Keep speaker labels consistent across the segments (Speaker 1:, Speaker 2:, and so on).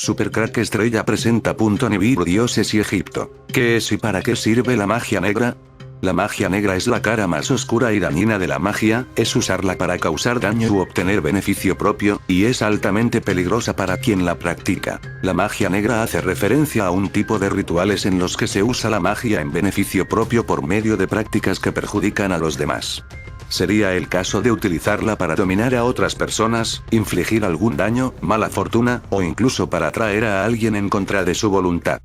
Speaker 1: Supercrack Estrella presenta. Nibiru Dioses y Egipto. ¿Qué es y para qué sirve la magia negra? La magia negra es la cara más oscura y dañina de la magia, es usarla para causar daño u obtener beneficio propio, y es altamente peligrosa para quien la practica. La magia negra hace referencia a un tipo de rituales en los que se usa la magia en beneficio propio por medio de prácticas que perjudican a los demás. Sería el caso de utilizarla para dominar a otras personas, infligir algún daño, mala fortuna, o incluso para atraer a alguien en contra de su voluntad.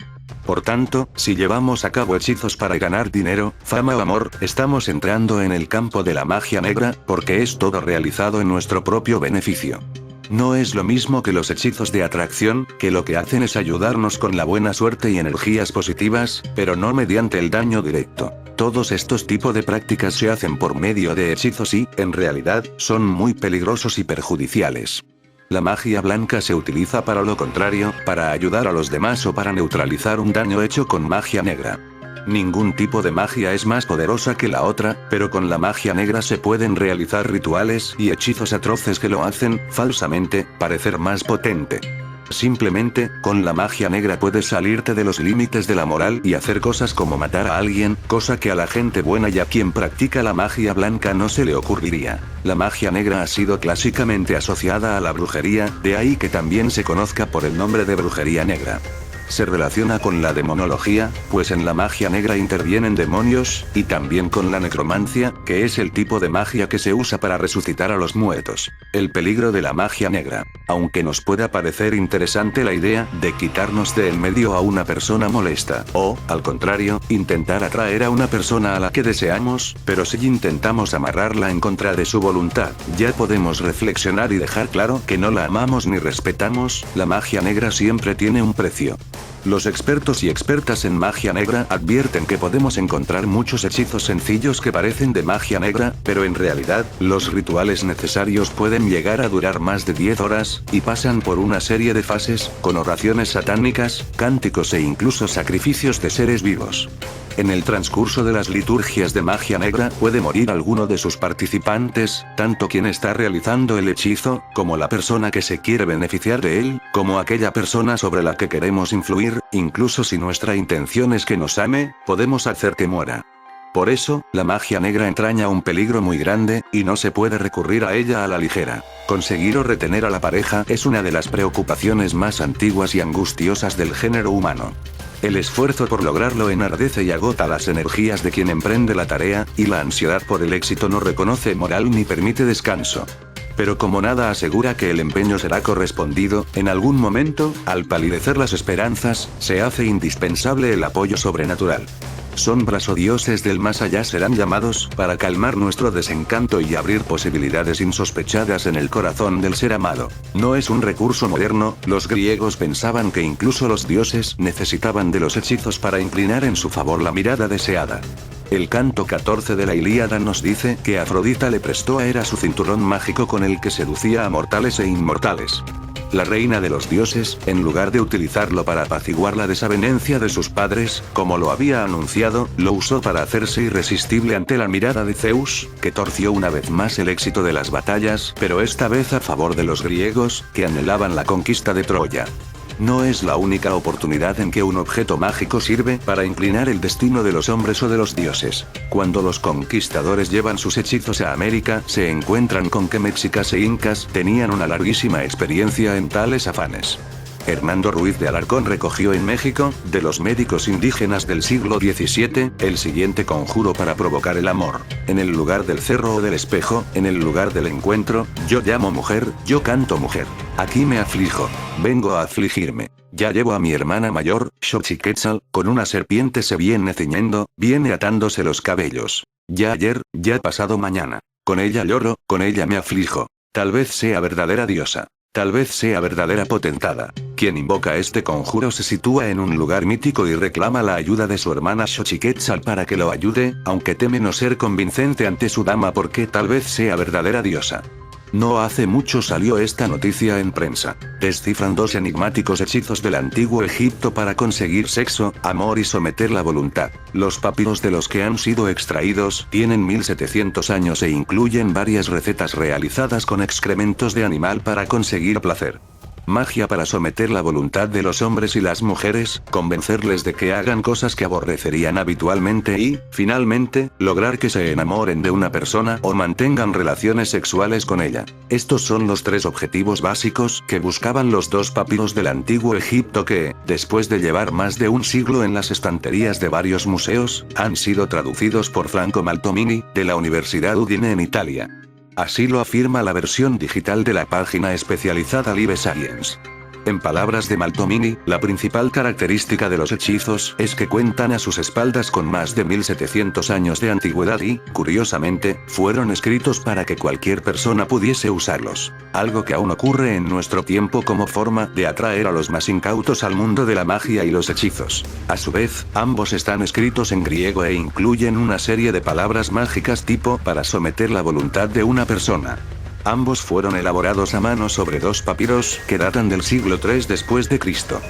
Speaker 1: Por tanto, si llevamos a cabo hechizos para ganar dinero, fama o amor, estamos entrando en el campo de la magia negra, porque es todo realizado en nuestro propio beneficio. No es lo mismo que los hechizos de atracción, que lo que hacen es ayudarnos con la buena suerte y energías positivas, pero no mediante el daño directo. Todos estos tipos de prácticas se hacen por medio de hechizos y, en realidad, son muy peligrosos y perjudiciales. La magia blanca se utiliza para lo contrario, para ayudar a los demás o para neutralizar un daño hecho con magia negra. Ningún tipo de magia es más poderosa que la otra, pero con la magia negra se pueden realizar rituales y hechizos atroces que lo hacen, falsamente, parecer más potente. Simplemente, con la magia negra puedes salirte de los límites de la moral y hacer cosas como matar a alguien, cosa que a la gente buena y a quien practica la magia blanca no se le ocurriría. La magia negra ha sido clásicamente asociada a la brujería, de ahí que también se conozca por el nombre de brujería negra. Se relaciona con la demonología, pues en la magia negra intervienen demonios, y también con la necromancia, que es el tipo de magia que se usa para resucitar a los muertos. El peligro de la magia negra. Aunque nos pueda parecer interesante la idea de quitarnos de en medio a una persona molesta, o, al contrario, intentar atraer a una persona a la que deseamos, pero si intentamos amarrarla en contra de su voluntad, ya podemos reflexionar y dejar claro que no la amamos ni respetamos. La magia negra siempre tiene un precio. Los expertos y expertas en magia negra advierten que podemos encontrar muchos hechizos sencillos que parecen de magia negra, pero en realidad, los rituales necesarios pueden llegar a durar más de 10 horas, y pasan por una serie de fases, con oraciones satánicas, cánticos e incluso sacrificios de seres vivos. En el transcurso de las liturgias de magia negra puede morir alguno de sus participantes, tanto quien está realizando el hechizo, como la persona que se quiere beneficiar de él, como aquella persona sobre la que queremos influir, incluso si nuestra intención es que nos ame, podemos hacer que muera. Por eso, la magia negra entraña un peligro muy grande, y no se puede recurrir a ella a la ligera. Conseguir o retener a la pareja es una de las preocupaciones más antiguas y angustiosas del género humano. El esfuerzo por lograrlo enardece y agota las energías de quien emprende la tarea, y la ansiedad por el éxito no reconoce moral ni permite descanso. Pero como nada asegura que el empeño será correspondido, en algún momento, al palidecer las esperanzas, se hace indispensable el apoyo sobrenatural. Sombras o dioses del más allá serán llamados para calmar nuestro desencanto y abrir posibilidades insospechadas en el corazón del ser amado. No es un recurso moderno, los griegos pensaban que incluso los dioses necesitaban de los hechizos para inclinar en su favor la mirada deseada. El canto 14 de la Ilíada nos dice que Afrodita le prestó a Hera su cinturón mágico con el que seducía a mortales e inmortales. La reina de los dioses, en lugar de utilizarlo para apaciguar la desavenencia de sus padres, como lo había anunciado, lo usó para hacerse irresistible ante la mirada de Zeus, que torció una vez más el éxito de las batallas, pero esta vez a favor de los griegos, que anhelaban la conquista de Troya. No es la única oportunidad en que un objeto mágico sirve para inclinar el destino de los hombres o de los dioses. Cuando los conquistadores llevan sus hechizos a América, se encuentran con que mexicas e incas tenían una larguísima experiencia en tales afanes. Hernando Ruiz de Alarcón recogió en México, de los médicos indígenas del siglo XVII, el siguiente conjuro para provocar el amor. En el lugar del cerro o del espejo, en el lugar del encuentro, yo llamo mujer, yo canto mujer. Aquí me aflijo. Vengo a afligirme. Ya llevo a mi hermana mayor, Xochiquetzal, con una serpiente se viene ciñendo, viene atándose los cabellos. Ya ayer, ya pasado mañana. Con ella lloro, con ella me aflijo. Tal vez sea verdadera diosa. Tal vez sea verdadera potentada. Quien invoca este conjuro se sitúa en un lugar mítico y reclama la ayuda de su hermana Xochiquetzal para que lo ayude, aunque teme no ser convincente ante su dama porque tal vez sea verdadera diosa. No hace mucho salió esta noticia en prensa. Descifran 2 enigmáticos hechizos del antiguo Egipto para conseguir sexo, amor y someter la voluntad. Los papiros de los que han sido extraídos tienen 1700 años e incluyen varias recetas realizadas con excrementos de animal para conseguir placer. magia para someter la voluntad de los hombres y las mujeres, convencerles de que hagan cosas que aborrecerían habitualmente y, finalmente, lograr que se enamoren de una persona o mantengan relaciones sexuales con ella. Estos son los tres objetivos básicos que buscaban los dos papiros del antiguo Egipto que, después de llevar más de un siglo en las estanterías de varios museos, han sido traducidos por Franco Maltomini, de la Universidad Udine en Italia. Así lo afirma la versión digital de la página especializada Live Science. En palabras de Maltomini, la principal característica de los hechizos es que cuentan a sus espaldas con más de 1700 años de antigüedad y, curiosamente, fueron escritos para que cualquier persona pudiese usarlos. Algo que aún ocurre en nuestro tiempo como forma de atraer a los más incautos al mundo de la magia y los hechizos. A su vez, ambos están escritos en griego e incluyen una serie de palabras mágicas tipo para someter la voluntad de una persona. Ambos fueron elaborados a mano sobre dos papiros que datan del siglo III después de Cristo.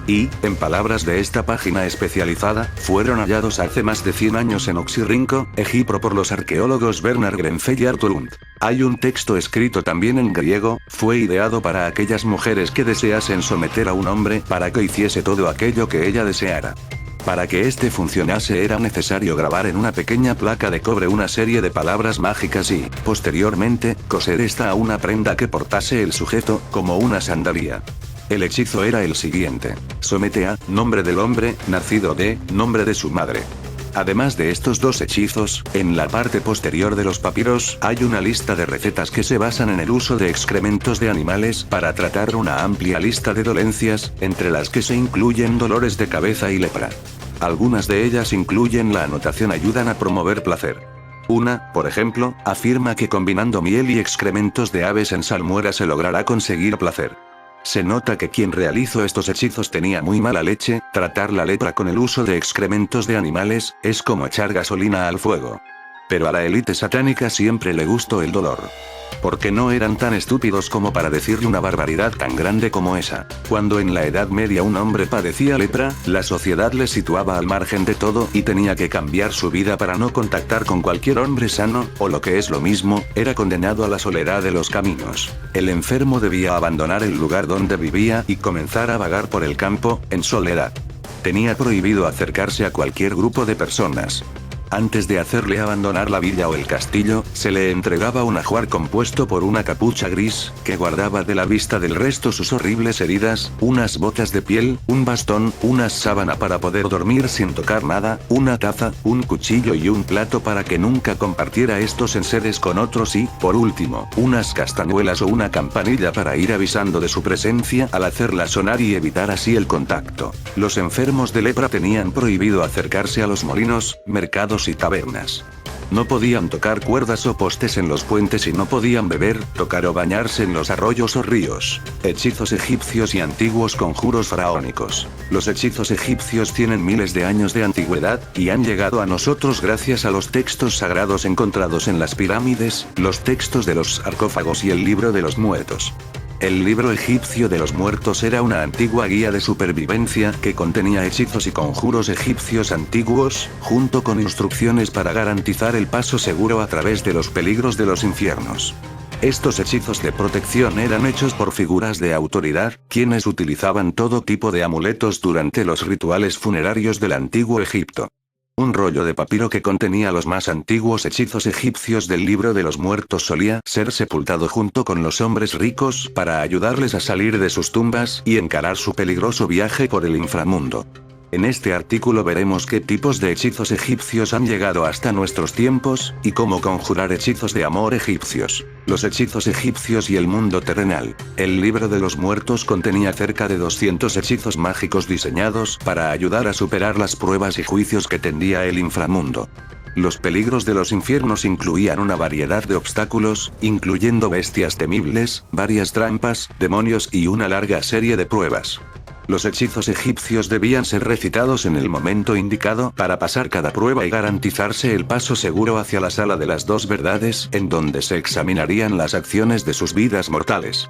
Speaker 1: Y, en palabras de esta página especializada, fueron hallados hace más de 100 años en Oxirrinco, Egipto por los arqueólogos Bernard Grenfell y Arthur Lund. Hay un texto escrito también en griego, fue ideado para aquellas mujeres que deseasen someter a un hombre para que hiciese todo aquello que ella deseara. Para que este funcionase era necesario grabar en una pequeña placa de cobre una serie de palabras mágicas y, posteriormente, coser esta a una prenda que portase el sujeto, como una sandalia. El hechizo era el siguiente: somete a, nombre del hombre, nacido de, nombre de su madre. Además de estos dos hechizos, en la parte posterior de los papiros hay una lista de recetas que se basan en el uso de excrementos de animales para tratar una amplia lista de dolencias, entre las que se incluyen dolores de cabeza y lepra. Algunas de ellas incluyen la anotación ayudan a promover placer. Una, por ejemplo, afirma que combinando miel y excrementos de aves en salmuera se logrará conseguir placer. Se nota que quien realizó estos hechizos tenía muy mala leche. Tratar la lepra con el uso de excrementos de animales es como echar gasolina al fuego. Pero a la élite satánica siempre le gustó el dolor. Porque no eran tan estúpidos como para decirle una barbaridad tan grande como esa. Cuando en la Edad Media un hombre padecía lepra, la sociedad le situaba al margen de todo y tenía que cambiar su vida para no contactar con cualquier hombre sano, o lo que es lo mismo, era condenado a la soledad de los caminos. El enfermo debía abandonar el lugar donde vivía y comenzar a vagar por el campo, en soledad. Tenía prohibido acercarse a cualquier grupo de personas. Antes de hacerle abandonar la villa o el castillo, se le entregaba un ajuar compuesto por una capucha gris, que guardaba de la vista del resto sus horribles heridas, unas botas de piel, un bastón, una sábana para poder dormir sin tocar nada, una taza, un cuchillo y un plato para que nunca compartiera estos enseres con otros y, por último, unas castañuelas o una campanilla para ir avisando de su presencia al hacerla sonar y evitar así el contacto. Los enfermos de lepra tenían prohibido acercarse a los molinos, mercados y tabernas. No podían tocar cuerdas o postes en los puentes y no podían beber, tocar o bañarse en los arroyos o ríos. Hechizos egipcios y antiguos conjuros faraónicos. Los hechizos egipcios tienen miles de años de antigüedad, y han llegado a nosotros gracias a los textos sagrados encontrados en las pirámides, los textos de los sarcófagos y el libro de los muertos. El libro egipcio de los muertos era una antigua guía de supervivencia que contenía hechizos y conjuros egipcios antiguos, junto con instrucciones para garantizar el paso seguro a través de los peligros de los infiernos. Estos hechizos de protección eran hechos por figuras de autoridad, quienes utilizaban todo tipo de amuletos durante los rituales funerarios del antiguo Egipto. Un rollo de papiro que contenía los más antiguos hechizos egipcios del libro de los muertos solía ser sepultado junto con los hombres ricos para ayudarles a salir de sus tumbas y encarar su peligroso viaje por el inframundo. En este artículo veremos qué tipos de hechizos egipcios han llegado hasta nuestros tiempos, y cómo conjurar hechizos de amor egipcios. Los hechizos egipcios y el mundo terrenal. El libro de los muertos contenía cerca de 200 hechizos mágicos diseñados para ayudar a superar las pruebas y juicios que tendía el inframundo. Los peligros de los infiernos incluían una variedad de obstáculos, incluyendo bestias temibles, varias trampas, demonios y una larga serie de pruebas. Los hechizos egipcios debían ser recitados en el momento indicado para pasar cada prueba y garantizarse el paso seguro hacia la sala de las dos verdades, en donde se examinarían las acciones de sus vidas mortales.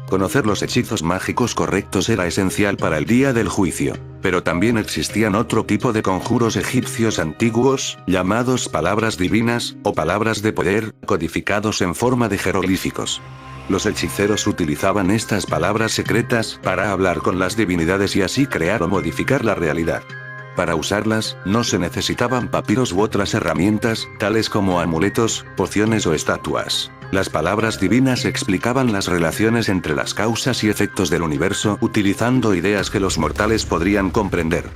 Speaker 1: Conocer los hechizos mágicos correctos era esencial para el día del juicio. Pero también existían otro tipo de conjuros egipcios antiguos, llamados palabras divinas, o palabras de poder, codificados en forma de jeroglíficos. Los hechiceros utilizaban estas palabras secretas para hablar con las divinidades y así crear o modificar la realidad. Para usarlas, no se necesitaban papiros u otras herramientas, tales como amuletos, pociones o estatuas. Las palabras divinas explicaban las relaciones entre las causas y efectos del universo utilizando ideas que los mortales podrían comprender.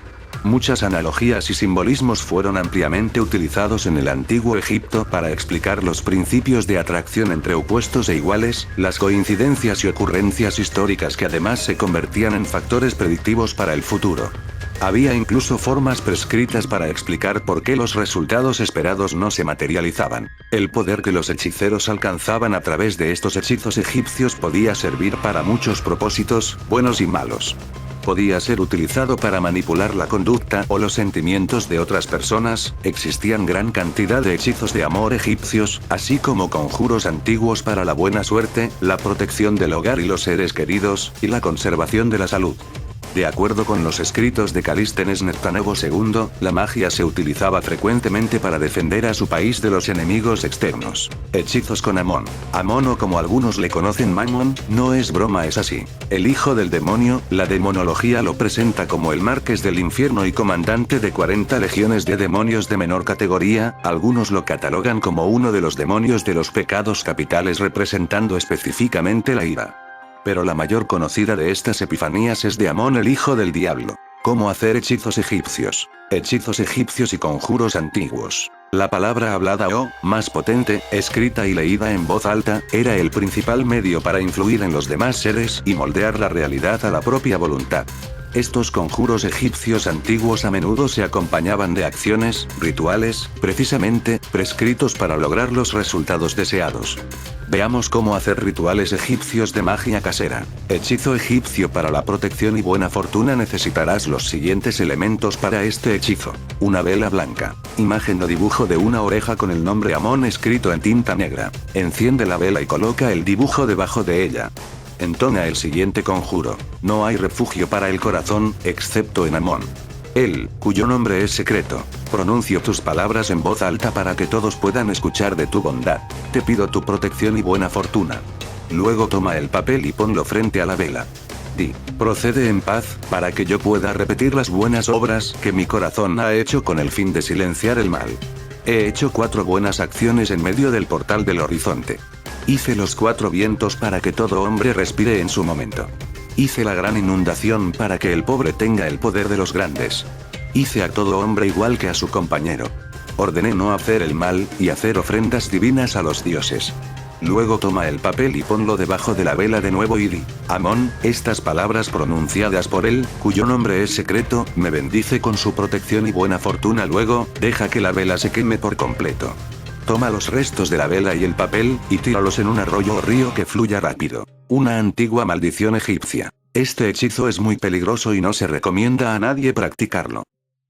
Speaker 1: Muchas analogías y simbolismos fueron ampliamente utilizados en el antiguo Egipto para explicar los principios de atracción entre opuestos e iguales, las coincidencias y ocurrencias históricas que además se convertían en factores predictivos para el futuro. Había incluso formas prescritas para explicar por qué los resultados esperados no se materializaban. El poder que los hechiceros alcanzaban a través de estos hechizos egipcios podía servir para muchos propósitos, buenos y malos. Podía ser utilizado para manipular la conducta o los sentimientos de otras personas. Existían gran cantidad de hechizos de amor egipcios, así como conjuros antiguos para la buena suerte, la protección del hogar y los seres queridos, y la conservación de la salud. De acuerdo con los escritos de Calístenes Nectanebo II, la magia se utilizaba frecuentemente para defender a su país de los enemigos externos. Hechizos con Amón. Amón, o como algunos le conocen Mammon, no es broma, es así. El hijo del demonio, la demonología lo presenta como el marqués del infierno y comandante de 40 legiones de demonios de menor categoría. Algunos lo catalogan como uno de los demonios de los pecados capitales, representando específicamente la ira. Pero la mayor conocida de estas epifanías es de Amón, el hijo del diablo. ¿Cómo hacer hechizos egipcios? Hechizos egipcios y conjuros antiguos. La palabra hablada o, más potente, escrita y leída en voz alta, era el principal medio para influir en los demás seres y moldear la realidad a la propia voluntad. Estos conjuros egipcios antiguos a menudo se acompañaban de acciones, rituales, precisamente, prescritos para lograr los resultados deseados. Veamos cómo hacer rituales egipcios de magia casera. Hechizo egipcio para la protección y buena fortuna. Necesitarás los siguientes elementos para este hechizo. Una vela blanca. Imagen o dibujo de una oreja con el nombre Amón escrito en tinta negra. Enciende la vela y coloca el dibujo debajo de ella. Entona el siguiente conjuro. No hay refugio para el corazón, excepto en Amón. Él, cuyo nombre es secreto. Pronuncio tus palabras en voz alta para que todos puedan escuchar de tu bondad. Te pido tu protección y buena fortuna. Luego toma el papel y ponlo frente a la vela. Di, procede en paz, para que yo pueda repetir las buenas obras que mi corazón ha hecho con el fin de silenciar el mal. He hecho 4 buenas acciones en medio del portal del horizonte. Hice los 4 vientos para que todo hombre respire en su momento. Hice la gran inundación para que el pobre tenga el poder de los grandes. Hice a todo hombre igual que a su compañero. Ordené no hacer el mal, y hacer ofrendas divinas a los dioses. Luego toma el papel y ponlo debajo de la vela de nuevo y di, Amón, estas palabras pronunciadas por él, cuyo nombre es secreto, me bendice con su protección y buena fortuna. Luego, deja que la vela se queme por completo. Toma los restos de la vela y el papel, y tíralos en un arroyo o río que fluya rápido. Una antigua maldición egipcia. Este hechizo es muy peligroso y no se recomienda a nadie practicarlo.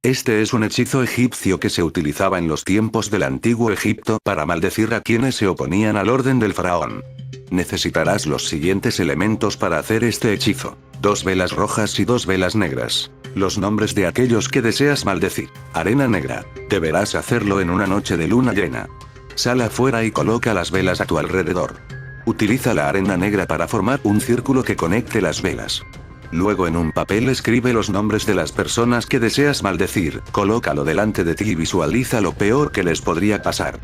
Speaker 1: Este es un hechizo egipcio que se utilizaba en los tiempos del antiguo Egipto para maldecir a quienes se oponían al orden del faraón. Necesitarás los siguientes elementos para hacer este hechizo. 2 velas rojas y 2 velas negras. Los nombres de aquellos que deseas maldecir. Arena negra. Deberás hacerlo en una noche de luna llena. Sal afuera y coloca las velas a tu alrededor. Utiliza la arena negra para formar un círculo que conecte las velas. Luego en un papel escribe los nombres de las personas que deseas maldecir, colócalo delante de ti y visualiza lo peor que les podría pasar.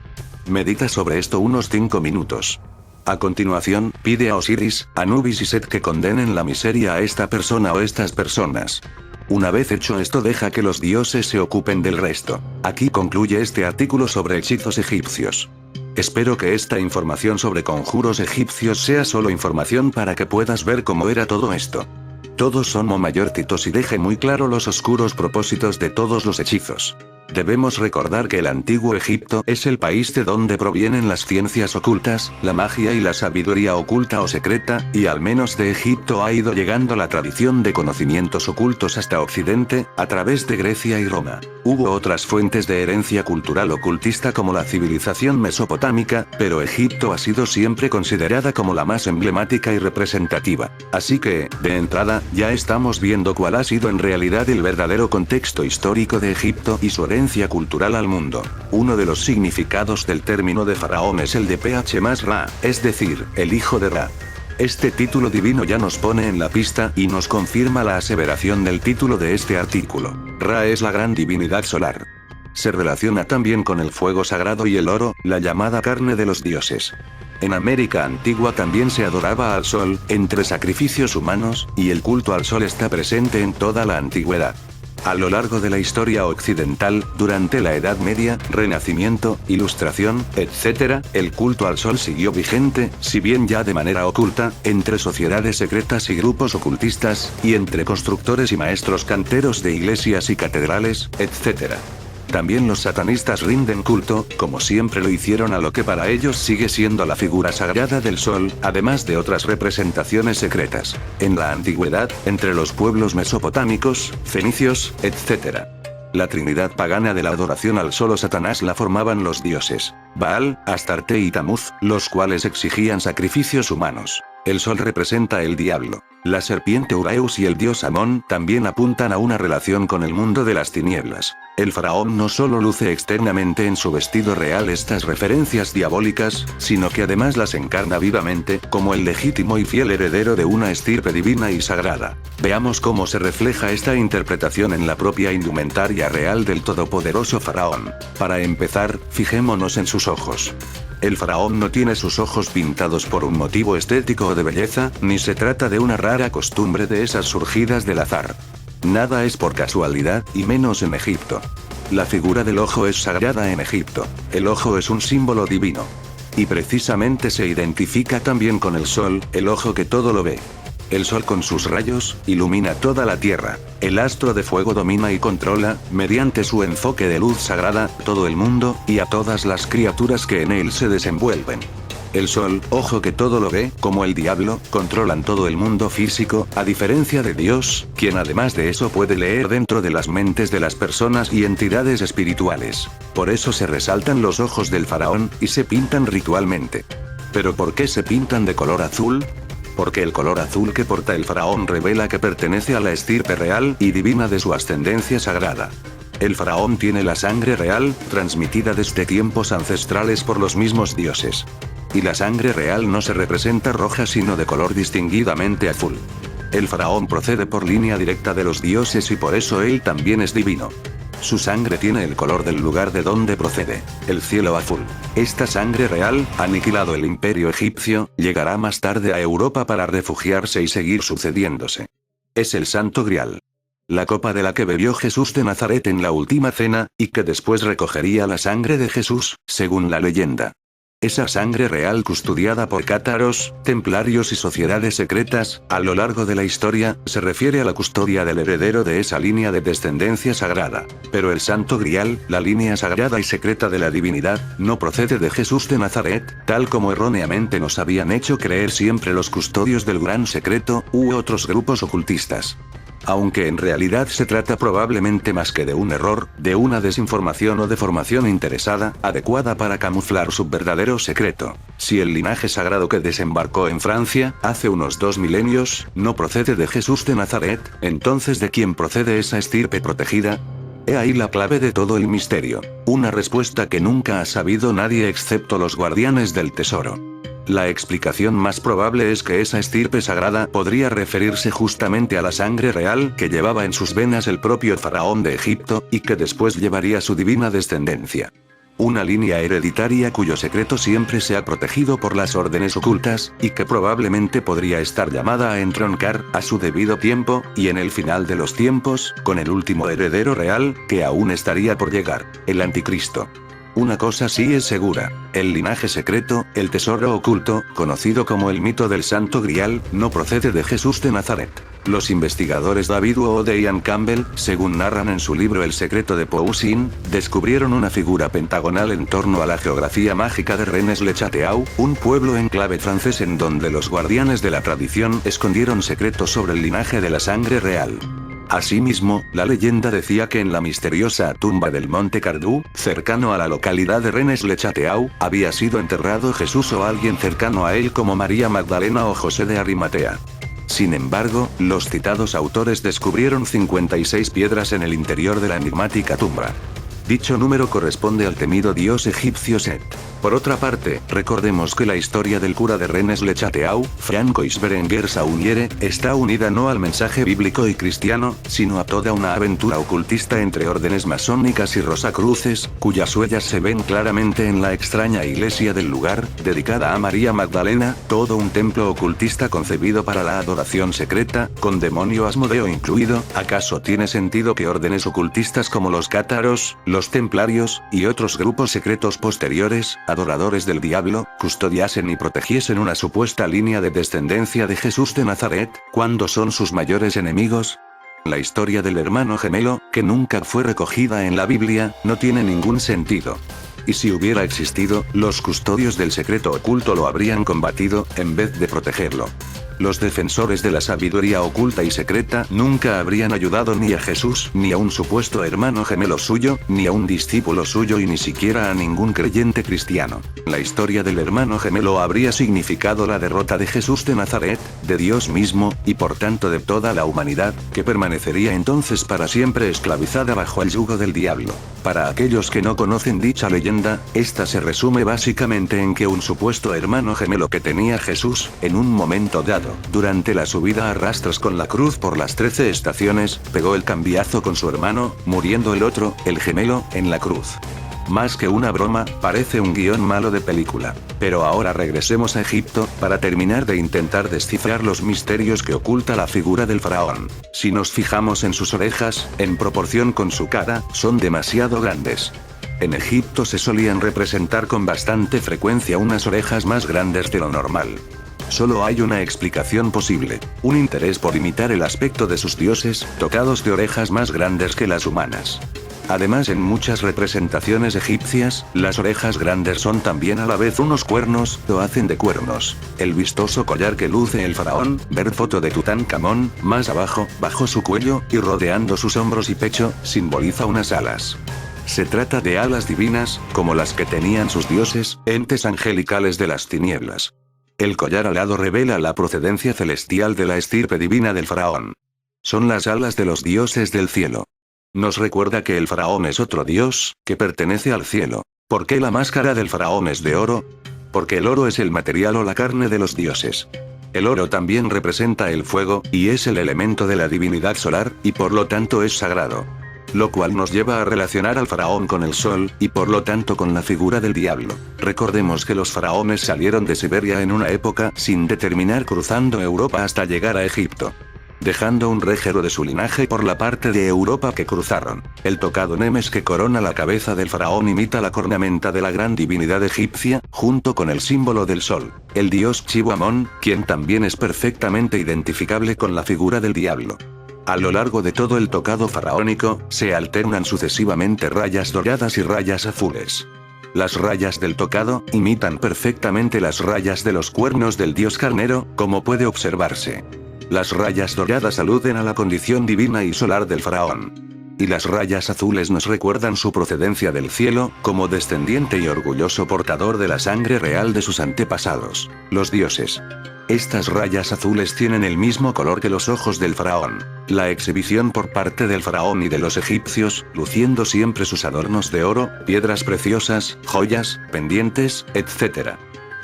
Speaker 1: Medita sobre esto unos 5 minutos. A continuación, pide a Osiris, Anubis y Set que condenen la miseria a esta persona o estas personas. Una vez hecho esto, deja que los dioses se ocupen del resto. Aquí concluye este artículo sobre hechizos egipcios. Espero que esta información sobre conjuros egipcios sea solo información para que puedas ver cómo era todo esto. Todos son mayorcitos y deje muy claro los oscuros propósitos de todos los hechizos. Debemos recordar que el antiguo Egipto es el país de donde provienen las ciencias ocultas, la magia y la sabiduría oculta o secreta, y al menos de Egipto ha ido llegando la tradición de conocimientos ocultos hasta Occidente, a través de Grecia y Roma. Hubo otras fuentes de herencia cultural ocultista como la civilización mesopotámica, pero Egipto ha sido siempre considerada como la más emblemática y representativa. Así que, de entrada, ya estamos viendo cuál ha sido en realidad el verdadero contexto histórico de Egipto y su herencia cultural al mundo. Uno de los significados del término de faraón es el de PH más Ra, es decir, el hijo de Ra. Este título divino ya nos pone en la pista y nos confirma la aseveración del título de este artículo. Ra es la gran divinidad solar. Se relaciona también con el fuego sagrado y el oro, la llamada carne de los dioses. En América antigua también se adoraba al sol, entre sacrificios humanos, y el culto al sol está presente en toda la antigüedad. A lo largo de la historia occidental, durante la Edad Media, Renacimiento, Ilustración, etc., el culto al sol siguió vigente, si bien ya de manera oculta, entre sociedades secretas y grupos ocultistas, y entre constructores y maestros canteros de iglesias y catedrales, etc. También los satanistas rinden culto, como siempre lo hicieron, a lo que para ellos sigue siendo la figura sagrada del sol, además de otras representaciones secretas. En la antigüedad, entre los pueblos mesopotámicos, fenicios, etc., la trinidad pagana de la adoración al sol o Satanás la formaban los dioses Baal, Astarte y Tamuz, los cuales exigían sacrificios humanos. El sol representa el diablo. La serpiente Uraeus y el dios Amón también apuntan a una relación con el mundo de las tinieblas. El faraón no solo luce externamente en su vestido real estas referencias diabólicas, sino que además las encarna vivamente, como el legítimo y fiel heredero de una estirpe divina y sagrada. Veamos cómo se refleja esta interpretación en la propia indumentaria real del todopoderoso faraón. Para empezar, fijémonos en sus ojos. El faraón no tiene sus ojos pintados por un motivo estético o de belleza, ni se trata de una rara costumbre de esas surgidas del azar. Nada es por casualidad, y menos en Egipto. La figura del ojo es sagrada en Egipto. El ojo es un símbolo divino. Y precisamente se identifica también con el sol, el ojo que todo lo ve. El sol con sus rayos, ilumina toda la tierra. El astro de fuego domina y controla, mediante su enfoque de luz sagrada, todo el mundo, y a todas las criaturas que en él se desenvuelven. El sol, ojo que todo lo ve, como el diablo, controlan todo el mundo físico, a diferencia de Dios, quien además de eso puede leer dentro de las mentes de las personas y entidades espirituales. Por eso se resaltan los ojos del faraón, y se pintan ritualmente. ¿Pero por qué se pintan de color azul? Porque el color azul que porta el faraón revela que pertenece a la estirpe real y divina de su ascendencia sagrada. El faraón tiene la sangre real, transmitida desde tiempos ancestrales por los mismos dioses. Y la sangre real no se representa roja sino de color distinguidamente azul. El faraón procede por línea directa de los dioses y por eso él también es divino. Su sangre tiene el color del lugar de donde procede, el cielo azul. Esta sangre real, aniquilado el imperio egipcio, llegará más tarde a Europa para refugiarse y seguir sucediéndose. Es el Santo Grial. La copa de la que bebió Jesús de Nazaret en la última cena, y que después recogería la sangre de Jesús, según la leyenda. Esa sangre real custodiada por cátaros, templarios y sociedades secretas, a lo largo de la historia, se refiere a la custodia del heredero de esa línea de descendencia sagrada. Pero el Santo Grial, la línea sagrada y secreta de la divinidad, no procede de Jesús de Nazaret, tal como erróneamente nos habían hecho creer siempre los custodios del gran secreto, u otros grupos ocultistas. Aunque en realidad se trata probablemente más que de un error, de una desinformación o deformación interesada, adecuada para camuflar su verdadero secreto. Si el linaje sagrado que desembarcó en Francia, hace unos 2 milenios, no procede de Jesús de Nazaret, entonces ¿de quién procede esa estirpe protegida? He ahí la clave de todo el misterio. Una respuesta que nunca ha sabido nadie excepto los guardianes del tesoro. La explicación más probable es que esa estirpe sagrada podría referirse justamente a la sangre real que llevaba en sus venas el propio faraón de Egipto, y que después llevaría su divina descendencia. Una línea hereditaria cuyo secreto siempre se ha protegido por las órdenes ocultas, y que probablemente podría estar llamada a entroncar, a su debido tiempo, y en el final de los tiempos, con el último heredero real, que aún estaría por llegar, el Anticristo. Una cosa sí es segura, el linaje secreto, el tesoro oculto, conocido como el mito del Santo Grial, no procede de Jesús de Nazaret. Los investigadores David Wood e Ian Campbell, según narran en su libro El secreto de Poussin, descubrieron una figura pentagonal en torno a la geografía mágica de Rennes-le-Château, un pueblo enclave francés en donde los guardianes de la tradición escondieron secretos sobre el linaje de la sangre real. Asimismo, la leyenda decía que en la misteriosa tumba del Monte Cardú, cercano a la localidad de Rennes-le-Château, había sido enterrado Jesús o alguien cercano a él como María Magdalena o José de Arimatea. Sin embargo, los citados autores descubrieron 56 piedras en el interior de la enigmática tumba. Dicho número corresponde al temido dios egipcio Set. Por otra parte, recordemos que la historia del cura de Rennes-le-Château, Francois Berenguer Sauniere, está unida no al mensaje bíblico y cristiano, sino a toda una aventura ocultista entre órdenes masónicas y rosacruces, cuyas huellas se ven claramente en la extraña iglesia del lugar, dedicada a María Magdalena, todo un templo ocultista concebido para la adoración secreta, con demonio Asmodeo incluido. ¿Acaso tiene sentido que órdenes ocultistas como los cátaros, los templarios, y otros grupos secretos posteriores, adoradores del diablo, custodiasen y protegiesen una supuesta línea de descendencia de Jesús de Nazaret, cuando son sus mayores enemigos? La historia del hermano gemelo, que nunca fue recogida en la Biblia, no tiene ningún sentido. Y si hubiera existido, los custodios del secreto oculto lo habrían combatido, en vez de protegerlo. Los defensores de la sabiduría oculta y secreta nunca habrían ayudado ni a Jesús, ni a un supuesto hermano gemelo suyo, ni a un discípulo suyo y ni siquiera a ningún creyente cristiano. La historia del hermano gemelo habría significado la derrota de Jesús de Nazaret, de Dios mismo, y por tanto de toda la humanidad, que permanecería entonces para siempre esclavizada bajo el yugo del diablo. Para aquellos que no conocen dicha leyenda, esta se resume básicamente en que un supuesto hermano gemelo que tenía Jesús, en un momento dado, durante la subida a rastros con la cruz por las 13 estaciones, pegó el cambiazo con su hermano, muriendo el otro, el gemelo, en la cruz. Más que una broma, parece un guión malo de película. Pero ahora regresemos a Egipto, para terminar de intentar descifrar los misterios que oculta la figura del faraón. Si nos fijamos en sus orejas, en proporción con su cara, son demasiado grandes. En Egipto se solían representar con bastante frecuencia unas orejas más grandes de lo normal. Solo hay una explicación posible: un interés por imitar el aspecto de sus dioses, dotados de orejas más grandes que las humanas. Además, en muchas representaciones egipcias, las orejas grandes son también a la vez unos cuernos, o hacen de cuernos. El vistoso collar que luce el faraón, ver foto de Tutankamón, más abajo, bajo su cuello, y rodeando sus hombros y pecho, simboliza unas alas. Se trata de alas divinas, como las que tenían sus dioses, entes angelicales de las tinieblas. El collar alado revela la procedencia celestial de la estirpe divina del faraón. Son las alas de los dioses del cielo. Nos recuerda que el faraón es otro dios, que pertenece al cielo. ¿Por qué la máscara del faraón es de oro? Porque el oro es el material o la carne de los dioses. El oro también representa el fuego, y es el elemento de la divinidad solar, y por lo tanto es sagrado. Lo cual nos lleva a relacionar al faraón con el sol, y por lo tanto con la figura del diablo. Recordemos que los faraones salieron de Siberia en una época sin determinar, cruzando Europa hasta llegar a Egipto, dejando un rejero de su linaje por la parte de Europa que cruzaron. El tocado Nemes que corona la cabeza del faraón imita la cornamenta de la gran divinidad egipcia, junto con el símbolo del sol, el dios Chibu-Amón, quien también es perfectamente identificable con la figura del diablo. A lo largo de todo el tocado faraónico, se alternan sucesivamente rayas doradas y rayas azules. Las rayas del tocado imitan perfectamente las rayas de los cuernos del dios carnero, como puede observarse. Las rayas doradas aluden a la condición divina y solar del faraón. Y las rayas azules nos recuerdan su procedencia del cielo, como descendiente y orgulloso portador de la sangre real de sus antepasados, los dioses. Estas rayas azules tienen el mismo color que los ojos del faraón. La exhibición por parte del faraón y de los egipcios, luciendo siempre sus adornos de oro, piedras preciosas, joyas, pendientes, etc.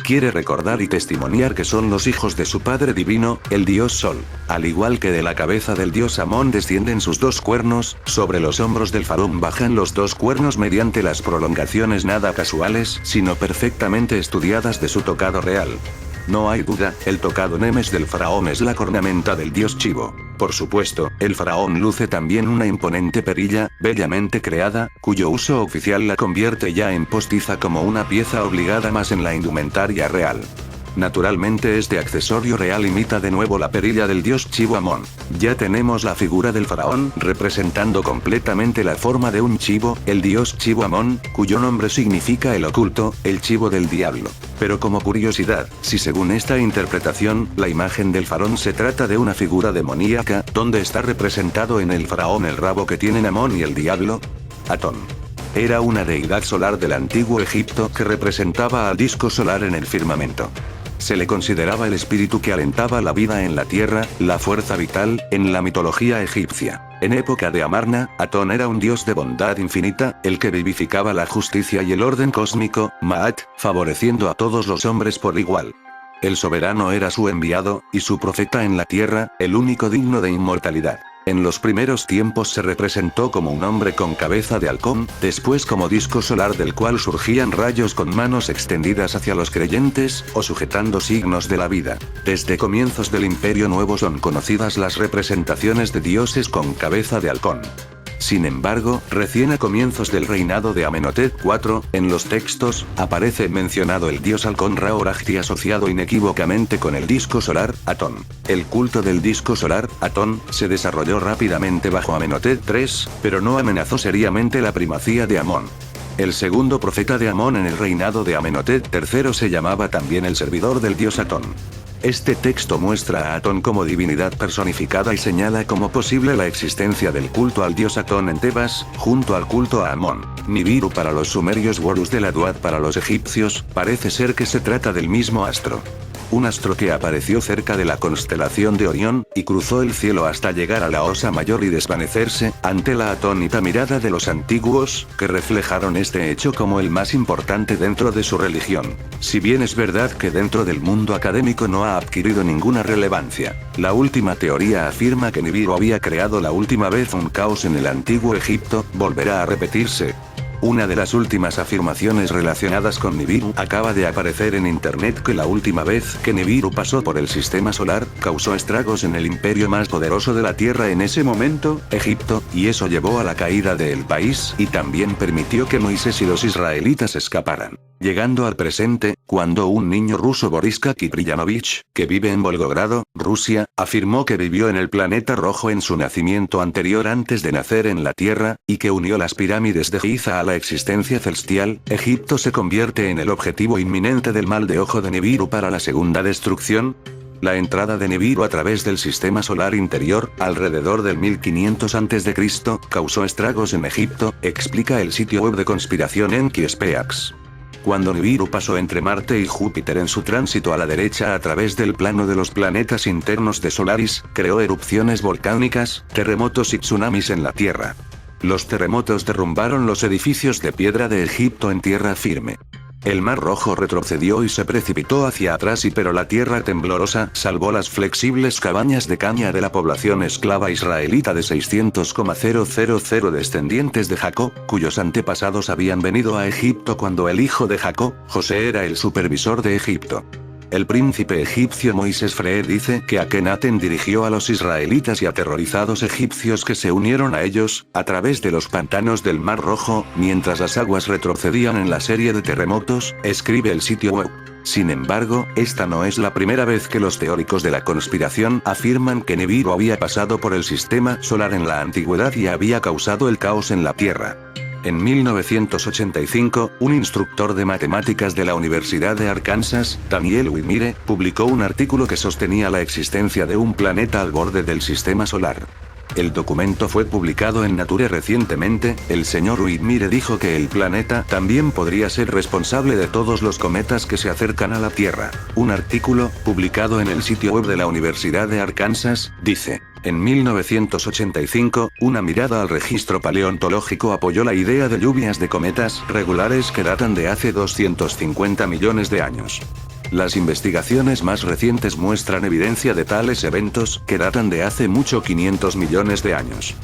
Speaker 1: Quiere recordar y testimoniar que son los hijos de su padre divino, el dios Sol. Al igual que de la cabeza del dios Amón descienden sus dos cuernos, sobre los hombros del faraón bajan los dos cuernos mediante las prolongaciones nada casuales, sino perfectamente estudiadas de su tocado real. No hay duda, el tocado Nemes del faraón es la cornamenta del dios Chivo. Por supuesto, el faraón luce también una imponente perilla, bellamente creada, cuyo uso oficial la convierte ya en postiza como una pieza obligada más en la indumentaria real. Naturalmente este accesorio real imita de nuevo la perilla del dios chivo Amón. Ya tenemos la figura del faraón representando completamente la forma de un chivo, el dios chivo Amón, cuyo nombre significa el oculto, el chivo del diablo. Pero como curiosidad, si según esta interpretación, la imagen del faraón se trata de una figura demoníaca, ¿dónde está representado en el faraón el rabo que tienen Amón y el diablo? Atón. Era una deidad solar del antiguo Egipto que representaba al disco solar en el firmamento. Se le consideraba el espíritu que alentaba la vida en la tierra, la fuerza vital, en la mitología egipcia. En época de Amarna, Atón era un dios de bondad infinita, el que vivificaba la justicia y el orden cósmico, Maat, favoreciendo a todos los hombres por igual. El soberano era su enviado, y su profeta en la tierra, el único digno de inmortalidad. En los primeros tiempos se representó como un hombre con cabeza de halcón, después como disco solar del cual surgían rayos con manos extendidas hacia los creyentes, o sujetando signos de la vida. Desde comienzos del Imperio Nuevo son conocidas las representaciones de dioses con cabeza de halcón. Sin embargo, recién a comienzos del reinado de Amenhotep IV, en los textos, aparece mencionado el dios halcón Ra-Horajti asociado inequívocamente con el disco solar, Atón. El culto del disco solar, Atón, se desarrolló rápidamente bajo Amenhotep III, pero no amenazó seriamente la primacía de Amón. El segundo profeta de Amón en el reinado de Amenhotep III se llamaba también el servidor del dios Atón. Este texto muestra a Atón como divinidad personificada y señala como posible la existencia del culto al dios Atón en Tebas, junto al culto a Amón. Nibiru para los sumerios, Horus de la Duat para los egipcios, parece ser que se trata del mismo astro. Un astro que apareció cerca de la constelación de Orión, y cruzó el cielo hasta llegar a la Osa Mayor y desvanecerse, ante la atónita mirada de los antiguos, que reflejaron este hecho como el más importante dentro de su religión. Si bien es verdad que dentro del mundo académico no ha adquirido ninguna relevancia, la última teoría afirma que Nibiru había creado la última vez un caos en el antiguo Egipto, volverá a repetirse. Una de las últimas afirmaciones relacionadas con Nibiru acaba de aparecer en internet que la última vez que Nibiru pasó por el sistema solar, causó estragos en el imperio más poderoso de la Tierra en ese momento, Egipto, y eso llevó a la caída del país y también permitió que Moisés y los israelitas escaparan. Llegando al presente, cuando un niño ruso Boriska Kipriyanovich, que vive en Volgogrado, Rusia, afirmó que vivió en el planeta rojo en su nacimiento anterior antes de nacer en la Tierra, y que unió las pirámides de Giza a la existencia celestial, Egipto se convierte en el objetivo inminente del mal de ojo de Nibiru para la segunda destrucción. La entrada de Nibiru a través del sistema solar interior, alrededor del 1500 a.C., causó estragos en Egipto, explica el sitio web de conspiración Enki Speaks. Cuando Nibiru pasó entre Marte y Júpiter en su tránsito a la derecha a través del plano de los planetas internos de Solaris, creó erupciones volcánicas, terremotos y tsunamis en la Tierra. Los terremotos derrumbaron los edificios de piedra de Egipto en tierra firme. El Mar Rojo retrocedió y se precipitó hacia atrás pero la tierra temblorosa salvó las flexibles cabañas de caña de la población esclava israelita de 600,000 descendientes de Jacob, cuyos antepasados habían venido a Egipto cuando el hijo de Jacob, José, era el supervisor de Egipto. El príncipe egipcio Moisés Freer dice que Akenaten dirigió a los israelitas y aterrorizados egipcios que se unieron a ellos, a través de los pantanos del Mar Rojo, mientras las aguas retrocedían en la serie de terremotos, escribe el sitio web. Sin embargo, esta no es la primera vez que los teóricos de la conspiración afirman que Nibiru había pasado por el sistema solar en la antigüedad y había causado el caos en la Tierra. En 1985, un instructor de matemáticas de la Universidad de Arkansas, Daniel Wimire, publicó un artículo que sostenía la existencia de un planeta al borde del sistema solar. El documento fue publicado en Nature recientemente. El señor Wimire dijo que el planeta también podría ser responsable de todos los cometas que se acercan a la Tierra. Un artículo, publicado en el sitio web de la Universidad de Arkansas, dice: en 1985, una mirada al registro paleontológico apoyó la idea de lluvias de cometas regulares que datan de hace 250 millones de años. Las investigaciones más recientes muestran evidencia de tales eventos, que datan de hace mucho 500 millones de años.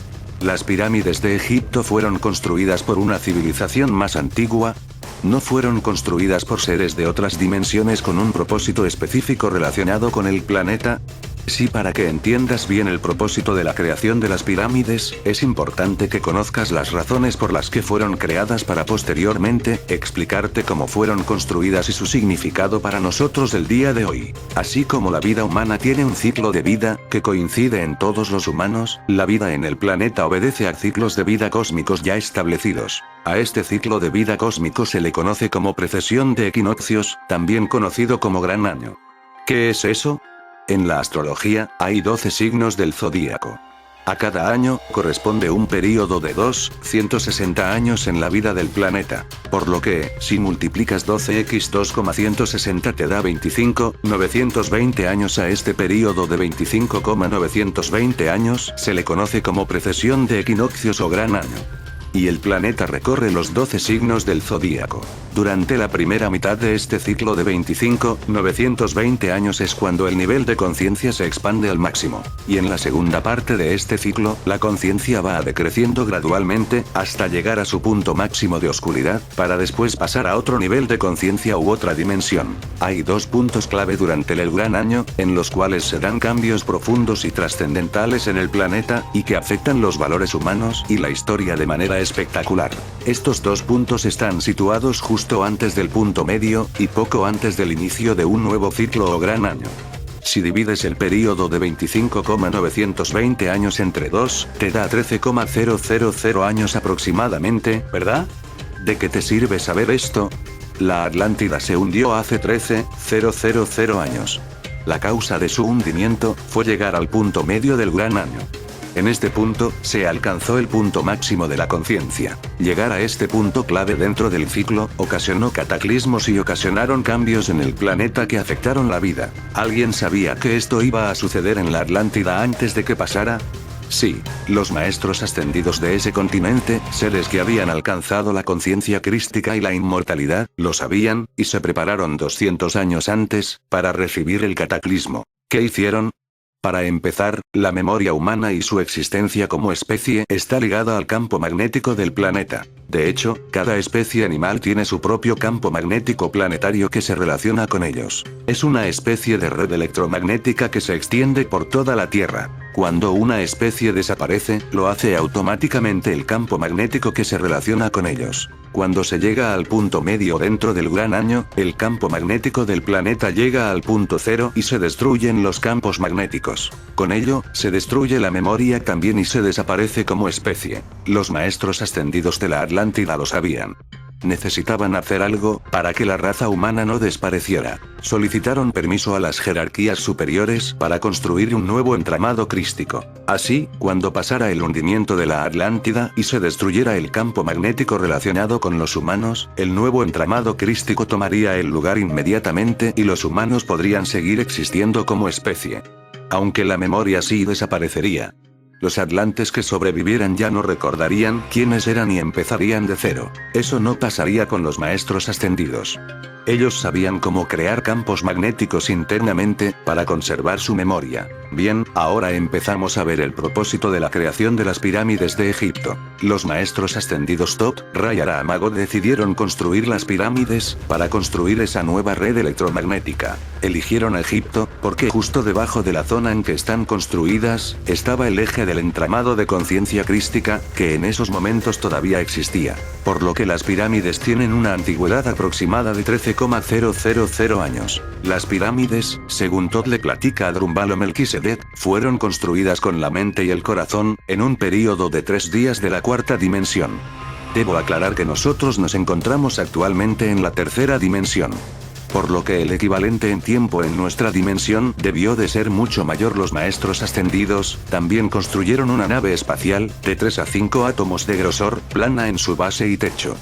Speaker 1: Las pirámides de Egipto fueron construidas por una civilización más antigua. No fueron construidas por seres de otras dimensiones con un propósito específico relacionado con el planeta. Sí, para que entiendas bien el propósito de la creación de las pirámides, es importante que conozcas las razones por las que fueron creadas para posteriormente explicarte cómo fueron construidas y su significado para nosotros el día de hoy. Así como la vida humana tiene un ciclo de vida, que coincide en todos los humanos, la vida en el planeta obedece a ciclos de vida cósmicos ya establecidos. A este ciclo de vida cósmico se le conoce como precesión de equinoccios, también conocido como gran año. ¿Qué es eso? En la astrología, hay 12 signos del zodíaco. A cada año, corresponde un período de 160 años en la vida del planeta. Por lo que, si multiplicas 12x 2,160 te da 25,920 años. A este período de 25,920 años se le conoce como precesión de equinoccios o gran año. Y el planeta recorre los 12 signos del zodíaco. Durante la primera mitad de este ciclo de 25,920 años es cuando el nivel de conciencia se expande al máximo. Y en la segunda parte de este ciclo, la conciencia va decreciendo gradualmente, hasta llegar a su punto máximo de oscuridad, para después pasar a otro nivel de conciencia u otra dimensión. Hay dos puntos clave durante el gran año, en los cuales se dan cambios profundos y trascendentales en el planeta, y que afectan los valores humanos y la historia de manera espectacular. Estos dos puntos están situados justo antes del punto medio, y poco antes del inicio de un nuevo ciclo o gran año. Si divides el período de 25,920 años entre 2, te da 13,000 años aproximadamente, ¿verdad? ¿De qué te sirve saber esto? La Atlántida se hundió hace 13,000 años. La causa de su hundimiento fue llegar al punto medio del gran año. En este punto, se alcanzó el punto máximo de la conciencia. Llegar a este punto clave dentro del ciclo, ocasionó cataclismos y ocasionaron cambios en el planeta que afectaron la vida. ¿Alguien sabía que esto iba a suceder en la Atlántida antes de que pasara? Sí, los maestros ascendidos de ese continente, seres que habían alcanzado la conciencia crística y la inmortalidad, lo sabían, y se prepararon 200 años antes, para recibir el cataclismo. ¿Qué hicieron? Para empezar, la memoria humana y su existencia como especie está ligada al campo magnético del planeta. De hecho, cada especie animal tiene su propio campo magnético planetario que se relaciona con ellos. Es una especie de red electromagnética que se extiende por toda la Tierra. Cuando una especie desaparece, lo hace automáticamente el campo magnético que se relaciona con ellos. Cuando se llega al punto medio dentro del gran año, el campo magnético del planeta llega al punto cero y se destruyen los campos magnéticos. Con ello, se destruye la memoria también y se desaparece como especie. Los maestros ascendidos de la Atlántida lo sabían. Necesitaban hacer algo para que la raza humana no desapareciera. Solicitaron permiso a las jerarquías superiores para construir un nuevo entramado crístico. Así, cuando pasara el hundimiento de la Atlántida y se destruyera el campo magnético relacionado con los humanos, el nuevo entramado crístico tomaría el lugar inmediatamente y los humanos podrían seguir existiendo como especie. Aunque la memoria sí desaparecería. Los atlantes que sobrevivieran ya no recordarían quiénes eran y empezarían de cero. Eso no pasaría con los maestros ascendidos. Ellos sabían cómo crear campos magnéticos internamente, para conservar su memoria. Bien, ahora empezamos a ver el propósito de la creación de las pirámides de Egipto. Los maestros ascendidos Tot, Ra y Ara-Magog decidieron construir las pirámides, para construir esa nueva red electromagnética. Eligieron a Egipto, porque justo debajo de la zona en que están construidas, estaba el eje del entramado de conciencia crística, que en esos momentos todavía existía. Por lo que las pirámides tienen una antigüedad aproximada de 13,000 años. Las pirámides, según Tot le platica a Drúmbalo Melquisedec, fueron construidas con la mente y el corazón, en un período de 3 días de la cuarta dimensión. Debo aclarar que nosotros nos encontramos actualmente en la tercera dimensión. Por lo que el equivalente en tiempo en nuestra dimensión debió de ser mucho mayor. Los maestros ascendidos también construyeron una nave espacial, de 3 a 5 átomos de grosor, plana en su base y techo.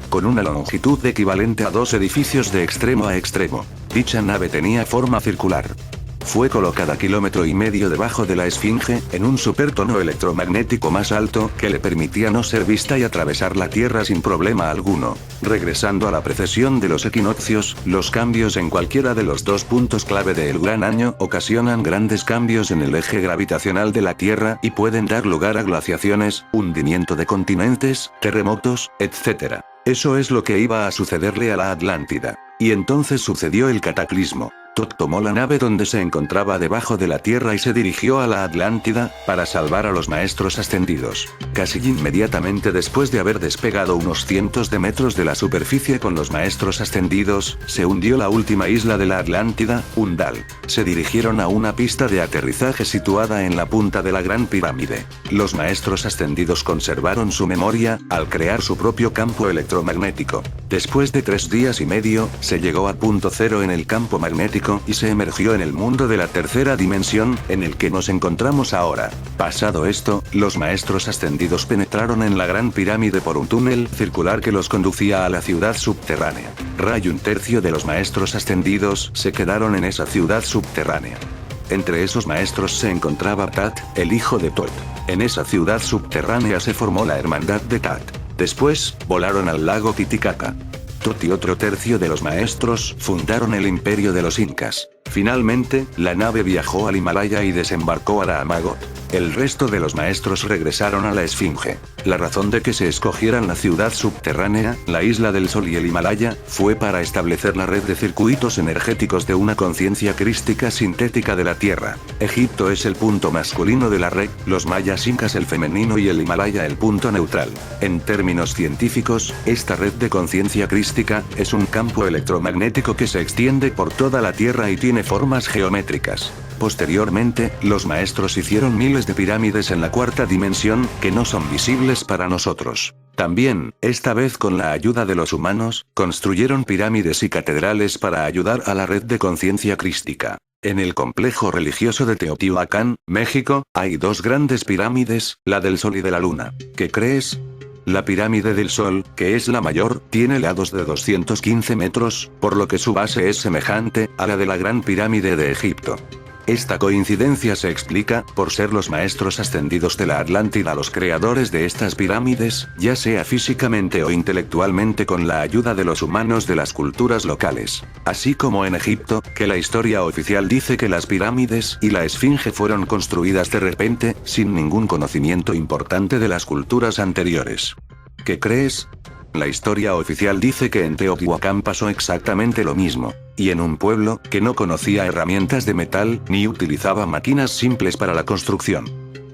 Speaker 1: Con una longitud equivalente a 2 edificios de extremo a extremo. Dicha nave tenía forma circular. Fue colocada 1,5 kilómetros debajo de la Esfinge, en un supertono electromagnético más alto, que le permitía no ser vista y atravesar la Tierra sin problema alguno. Regresando a la precesión de los equinoccios, los cambios en cualquiera de los dos puntos clave del gran año ocasionan grandes cambios en el eje gravitacional de la Tierra y pueden dar lugar a glaciaciones, hundimiento de continentes, terremotos, etc. Eso es lo que iba a sucederle a la Atlántida. Y entonces sucedió el cataclismo. Tot tomó la nave donde se encontraba debajo de la tierra y se dirigió a la Atlántida, para salvar a los maestros ascendidos. Casi inmediatamente después de haber despegado unos cientos de metros de la superficie con los maestros ascendidos, se hundió la última isla de la Atlántida, Undal. Se dirigieron a una pista de aterrizaje situada en la punta de la Gran Pirámide. Los maestros ascendidos conservaron su memoria, al crear su propio campo electromagnético. Después de 3 días y medio, se llegó a punto cero en el campo magnético, y se emergió en el mundo de la tercera dimensión, en el que nos encontramos ahora. Pasado esto, los maestros ascendidos penetraron en la Gran Pirámide por un túnel circular que los conducía a la ciudad subterránea. Ray, un tercio de los maestros ascendidos se quedaron en esa ciudad subterránea. Entre esos maestros se encontraba Tat, el hijo de Tot. En esa ciudad subterránea se formó la hermandad de Tat. Después, volaron al lago Titicaca. Tot y otro tercio de los maestros fundaron el imperio de los incas. Finalmente, la nave viajó al Himalaya y desembarcó a Amagot. El resto de los maestros regresaron a la Esfinge. La razón de que se escogieran la ciudad subterránea, la Isla del Sol y el Himalaya, fue para establecer la red de circuitos energéticos de una conciencia crística sintética de la Tierra. Egipto es el punto masculino de la red, los mayas incas el femenino y el Himalaya el punto neutral. En términos científicos, esta red de conciencia crística es un campo electromagnético que se extiende por toda la Tierra y tiene formas geométricas. Posteriormente, los maestros hicieron miles de pirámides en la cuarta dimensión, que no son visibles para nosotros. También, esta vez con la ayuda de los humanos, construyeron pirámides y catedrales para ayudar a la red de conciencia crística. En el complejo religioso de Teotihuacán, México, hay 2 grandes pirámides, la del Sol y de la Luna. ¿Qué crees? La pirámide del Sol, que es la mayor, tiene lados de 215 metros, por lo que su base es semejante a la de la Gran Pirámide de Egipto. Esta coincidencia se explica por ser los maestros ascendidos de la Atlántida los creadores de estas pirámides, ya sea físicamente o intelectualmente con la ayuda de los humanos de las culturas locales. Así como en Egipto, que la historia oficial dice que las pirámides y la Esfinge fueron construidas de repente, sin ningún conocimiento importante de las culturas anteriores. ¿Qué crees? La historia oficial dice que en Teotihuacán pasó exactamente lo mismo, y en un pueblo que no conocía herramientas de metal ni utilizaba máquinas simples para la construcción.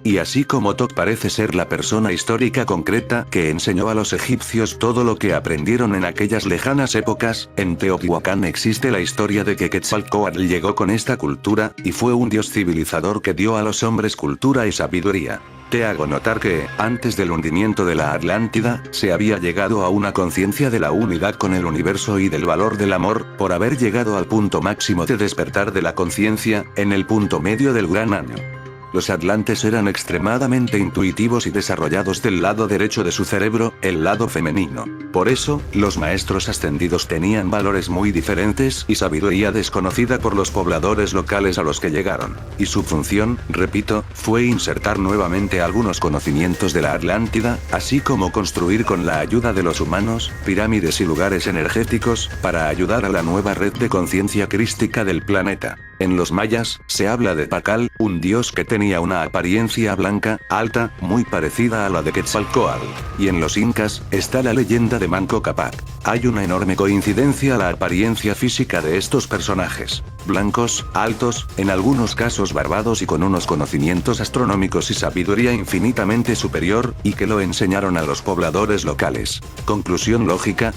Speaker 1: Y así como Tot parece ser la persona histórica concreta que enseñó a los egipcios todo lo que aprendieron en aquellas lejanas épocas, en Teotihuacán existe la historia de que Quetzalcóatl llegó con esta cultura, y fue un dios civilizador que dio a los hombres cultura y sabiduría. Te hago notar que, antes del hundimiento de la Atlántida, se había llegado a una conciencia de la unidad con el universo y del valor del amor, por haber llegado al punto máximo de despertar de la conciencia, en el punto medio del gran año. Los atlantes eran extremadamente intuitivos y desarrollados del lado derecho de su cerebro, el lado femenino. Por eso, los maestros ascendidos tenían valores muy diferentes y sabiduría desconocida por los pobladores locales a los que llegaron. Y su función, repito, fue insertar nuevamente algunos conocimientos de la Atlántida, así como construir con la ayuda de los humanos, pirámides y lugares energéticos, para ayudar a la nueva red de conciencia crística del planeta. En los mayas, se habla de Pacal, un dios que tenía una apariencia blanca, alta, muy parecida a la de Quetzalcóatl. Y en los incas, está la leyenda de Manco Cápac. Hay una enorme coincidencia a la apariencia física de estos personajes. Blancos, altos, en algunos casos barbados y con unos conocimientos astronómicos y sabiduría infinitamente superior, y que lo enseñaron a los pobladores locales. Conclusión lógica.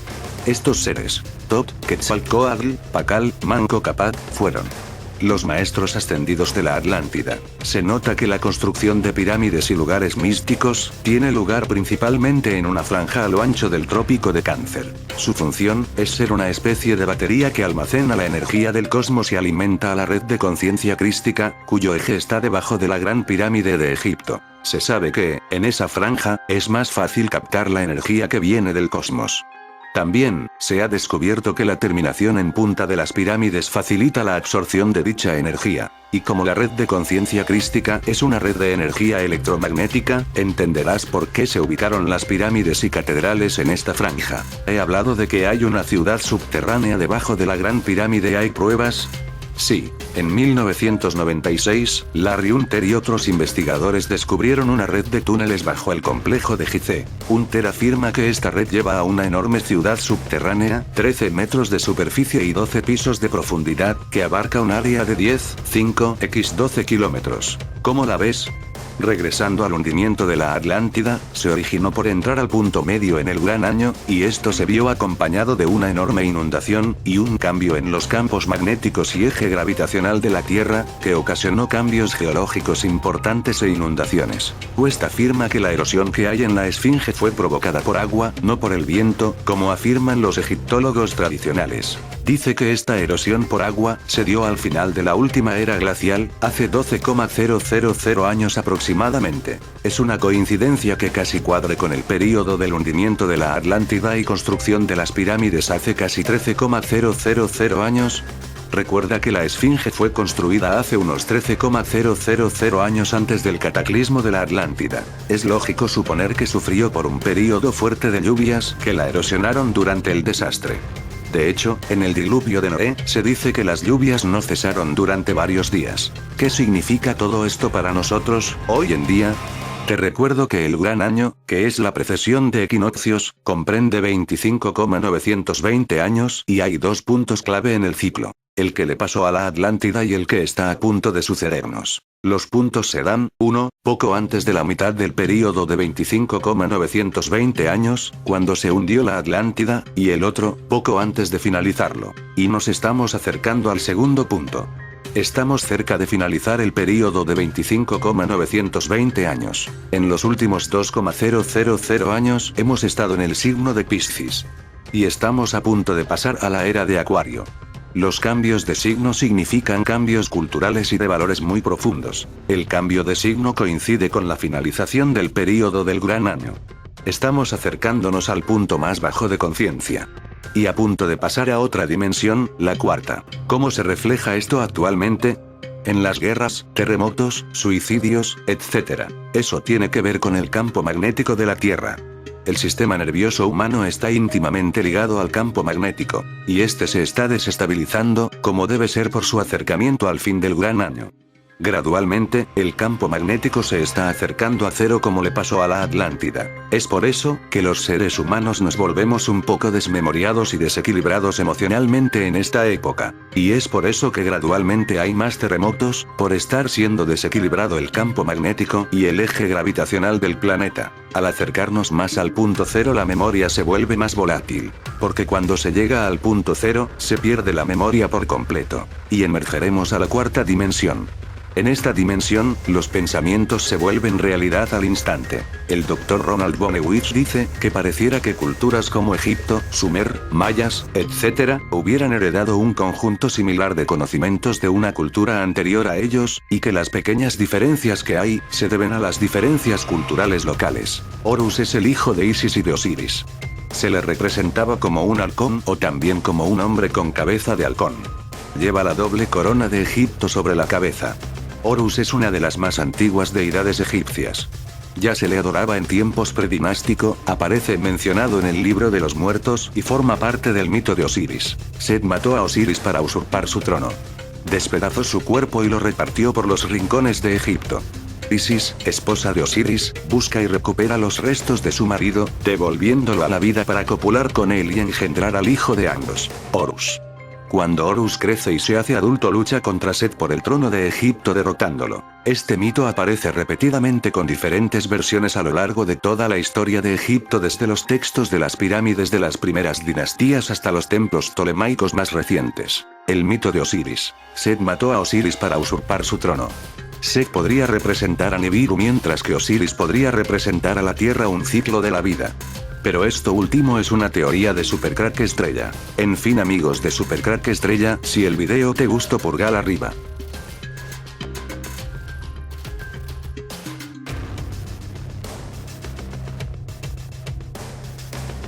Speaker 1: Estos seres, Tot, Quetzalcóatl, Pacal, Manco Cápac, fueron los maestros ascendidos de la Atlántida. Se nota que la construcción de pirámides y lugares místicos tiene lugar principalmente en una franja a lo ancho del trópico de Cáncer. Su función es ser una especie de batería que almacena la energía del cosmos y alimenta a la red de conciencia crística, cuyo eje está debajo de la Gran Pirámide de Egipto. Se sabe que, en esa franja, es más fácil captar la energía que viene del cosmos. También, se ha descubierto que la terminación en punta de las pirámides facilita la absorción de dicha energía. Y como la red de conciencia crística es una red de energía electromagnética, entenderás por qué se ubicaron las pirámides y catedrales en esta franja. He hablado de que hay una ciudad subterránea debajo de la Gran Pirámide. ¿Hay pruebas? Sí, en 1996, Larry Hunter y otros investigadores descubrieron una red de túneles bajo el complejo de Gizeh. Hunter afirma que esta red lleva a una enorme ciudad subterránea, 13 metros de superficie y 12 pisos de profundidad, que abarca un área de 10,5 x 12 kilómetros. ¿Cómo la ves? Regresando al hundimiento de la Atlántida, se originó por entrar al punto medio en el Gran Año, y esto se vio acompañado de una enorme inundación, y un cambio en los campos magnéticos y eje gravitacional de la Tierra, que ocasionó cambios geológicos importantes e inundaciones. West afirma que la erosión que hay en la Esfinge fue provocada por agua, no por el viento, como afirman los egiptólogos tradicionales. Dice que esta erosión por agua se dio al final de la última era glacial, hace 12,000 años aproximadamente. Es una coincidencia que casi cuadre con el período del hundimiento de la Atlántida y construcción de las pirámides hace casi 13,000 años. Recuerda que la Esfinge fue construida hace unos 13,000 años antes del cataclismo de la Atlántida. Es lógico suponer que sufrió por un período fuerte de lluvias que la erosionaron durante el desastre. De hecho, en el diluvio de Noé, se dice que las lluvias no cesaron durante varios días. ¿Qué significa todo esto para nosotros, hoy en día? Te recuerdo que el Gran Año, que es la precesión de equinoccios, comprende 25,920 años, y hay dos puntos clave en el ciclo: el que le pasó a la Atlántida y el que está a punto de sucedernos. Los puntos se dan, uno, poco antes de la mitad del período de 25,920 años, cuando se hundió la Atlántida, y el otro, poco antes de finalizarlo. Y nos estamos acercando al segundo punto. Estamos cerca de finalizar el período de 25,920 años. En los últimos 2,000 años hemos estado en el signo de Piscis. Y estamos a punto de pasar a la era de Acuario. Los cambios de signo significan cambios culturales y de valores muy profundos. El cambio de signo coincide con la finalización del período del Gran Año. Estamos acercándonos al punto más bajo de conciencia. Y a punto de pasar a otra dimensión, la cuarta. ¿Cómo se refleja esto actualmente? En las guerras, terremotos, suicidios, etc. Eso tiene que ver con el campo magnético de la Tierra. El sistema nervioso humano está íntimamente ligado al campo magnético, y este se está desestabilizando, como debe ser por su acercamiento al fin del Gran Año. Gradualmente, el campo magnético se está acercando a cero como le pasó a la Atlántida. Es por eso, que los seres humanos nos volvemos un poco desmemoriados y desequilibrados emocionalmente en esta época. Y es por eso que gradualmente hay más terremotos, por estar siendo desequilibrado el campo magnético y el eje gravitacional del planeta. Al acercarnos más al punto cero, la memoria se vuelve más volátil. Porque cuando se llega al punto cero, se pierde la memoria por completo. Y emergeremos a la cuarta dimensión. En esta dimensión, los pensamientos se vuelven realidad al instante. El Dr. Ronald Bonewitz dice que pareciera que culturas como Egipto, Sumer, Mayas, etc., hubieran heredado un conjunto similar de conocimientos de una cultura anterior a ellos, y que las pequeñas diferencias que hay, se deben a las diferencias culturales locales. Horus es el hijo de Isis y de Osiris. Se le representaba como un halcón o también como un hombre con cabeza de halcón. Lleva la doble corona de Egipto sobre la cabeza. Horus es una de las más antiguas deidades egipcias. Ya se le adoraba en tiempos predinástico, aparece mencionado en el libro de los muertos y forma parte del mito de Osiris. Set mató a Osiris para usurpar su trono. Despedazó su cuerpo y lo repartió por los rincones de Egipto. Isis, esposa de Osiris, busca y recupera los restos de su marido, devolviéndolo a la vida para copular con él y engendrar al hijo de ambos, Horus. Cuando Horus crece y se hace adulto, lucha contra Set por el trono de Egipto derrotándolo. Este mito aparece repetidamente con diferentes versiones a lo largo de toda la historia de Egipto, desde los textos de las pirámides de las primeras dinastías hasta los templos ptolemaicos más recientes. El mito de Osiris. Set mató a Osiris para usurpar su trono. Set podría representar a Nibiru, mientras que Osiris podría representar a la Tierra, un ciclo de la vida. Pero esto último es una teoría de Supercrack Estrella. En fin, amigos de Supercrack Estrella, si el video te gustó, pulgar arriba.